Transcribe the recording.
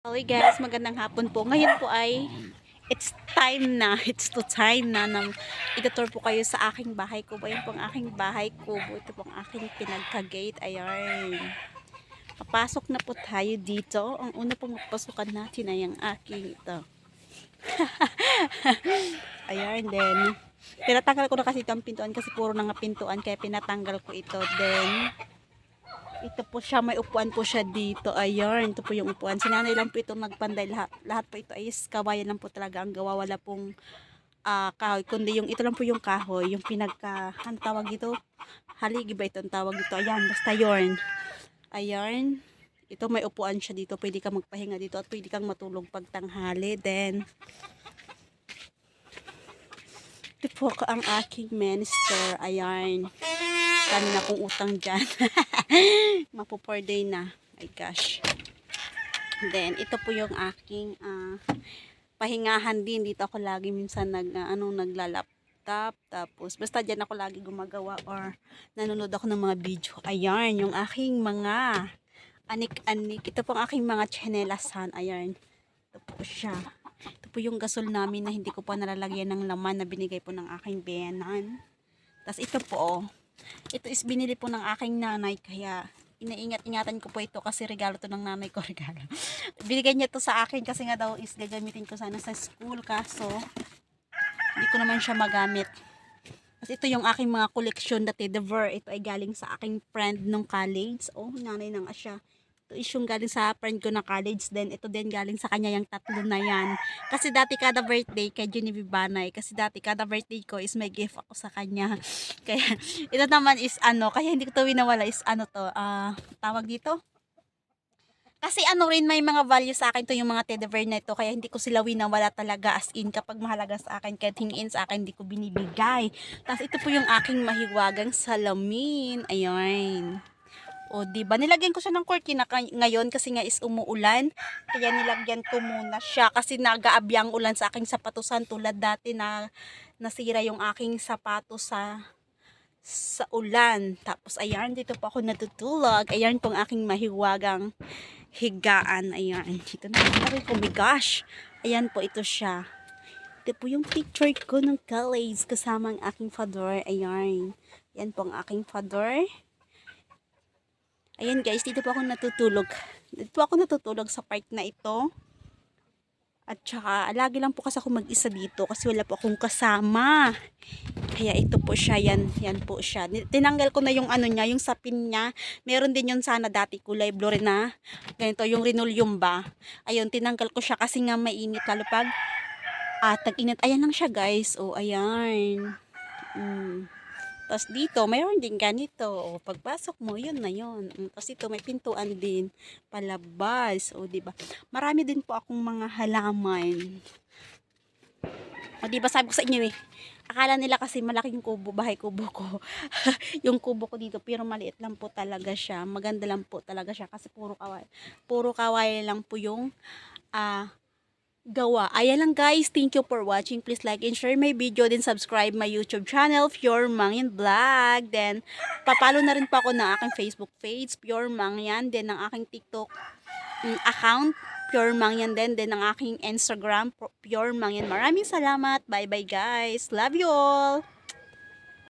Okay guys, magandang hapon po. Ngayon po ay it's to time na itutur po kayo sa aking bahay kubo. Ayun po ang aking bahay kubo. Ito po ang aking pinagka-gate. Ayan. Papasok na po tayo dito. Ang una pong pasukan natin ay ang aking ito. Ayan, then pinatanggal ko na kasi itong pintuan kasi puro na nga pintuan kaya pinatanggal ko ito. Then ito po siya, may upuan po siya dito. Ayan, ito po yung upuan. Sinanay lang po itong nagpanday. Lahat po ito ay kawayan lang po talaga ang gawa. Wala pong kahoy. Kundi yung, ito lang po yung kahoy. Yung pinagka, ang tawag ito? Haligi ba ito ang tawag ito? Ayan, basta yun. Ayan. Ito may upuan siya dito. Pwede kang magpahinga dito at pwede kang matulog pag tanghali. Then, ito po ang aking minister. Ayan. Dami na kong utang dyan. Mapo 4 day na. My gosh. Then, ito po yung aking pahingahan din. Dito ako lagi minsan naglalaptop. Tapos, basta dyan ako lagi gumagawa or nanonood ako ng mga video. Ayan, yung aking mga anik-anik. Ito po ang aking mga chinelasan. Ayan. Ito po siya. Ito po yung gasol namin na hindi ko pa nalalagyan ng laman na binigay po ng aking benan. Tapos, ito po, ito is binili po ng aking nanay kaya inaingat-ingatan ko po ito kasi regalo to ng nanay ko, regalo. Binigay niya to sa akin kasi nga daw is gagamitin ko sana sa school kaso hindi ko naman siya magamit. Kasi ito yung aking mga koleksyon dati, the ver, ito ay galing sa aking friend nung college. Oh, nanay na nga siya. Ito is yung galing sa friend ko na college, then ito din galing sa kanya yung tatlo na yan. Kasi dati kada birthday kay Genevieve Banay, kasi dati kada birthday ko is may gift ako sa kanya. Kaya ito naman is kaya hindi ko to winawala is tawag dito. Kasi rin may mga value sa akin to yung mga teddy bear na ito kaya hindi ko sila winawala talaga as in kapag mahalaga sa akin kahit hingin sa akin hindi ko binibigay. Tapos ito po yung aking mahiwagang salamin. Ayan. O, diba? Nilagyan ko siya ng cortina ngayon kasi nga is umuulan. Kaya nilagyan ko muna siya kasi nag-aabi ang ulan sa aking sapatusan tulad dati na nasira yung aking sapatos sa ulan. Tapos, ayan, dito po ako natutulog. Ayan pong aking mahiwagang higaan. Ayan. Dito na. Oh my gosh. Ayan po, ito siya. Ito po yung picture ko ng college kasama ang aking father. Ayan. Ayan po ang aking father. Ayan guys, dito po ako natutulog. Dito po ako natutulog sa part na ito. At saka, lagi lang po kasi ako mag-isa dito kasi wala po akong kasama. Kaya ito po siya, yan po siya. Tinanggal ko na yung niya, yung sapin niya. Meron din yun sana dati kulay blue rin na. Ganito, yung linoleum ba. Ayun, tinanggal ko siya kasi nga mainit lalo pag tag-init. Ayan lang siya guys. O, ayan. Tapos dito, mayroon din ganito. O, pagpasok mo, yun na yun. Tapos dito, may pintuan din. Palabas. O, diba? Marami din po akong mga halaman. O, diba sabi ko sa inyo akala nila kasi malaking kubo, bahay kubo ko. Yung kubo ko dito, pero maliit lang po talaga siya. Maganda lang po talaga siya kasi puro kaway. Puro kaway lang po yung gawa. Ayan lang guys, thank you for watching. Please like and share my video, then subscribe my YouTube channel, Pure Mangyan Vlog. Then, papalo na rin po ako ng aking Facebook page, Pure Mangyan. Then, ng aking TikTok account, Pure Mangyan din. Then, ng aking Instagram, Pure Mangyan. Maraming salamat. Bye bye guys. Love you all.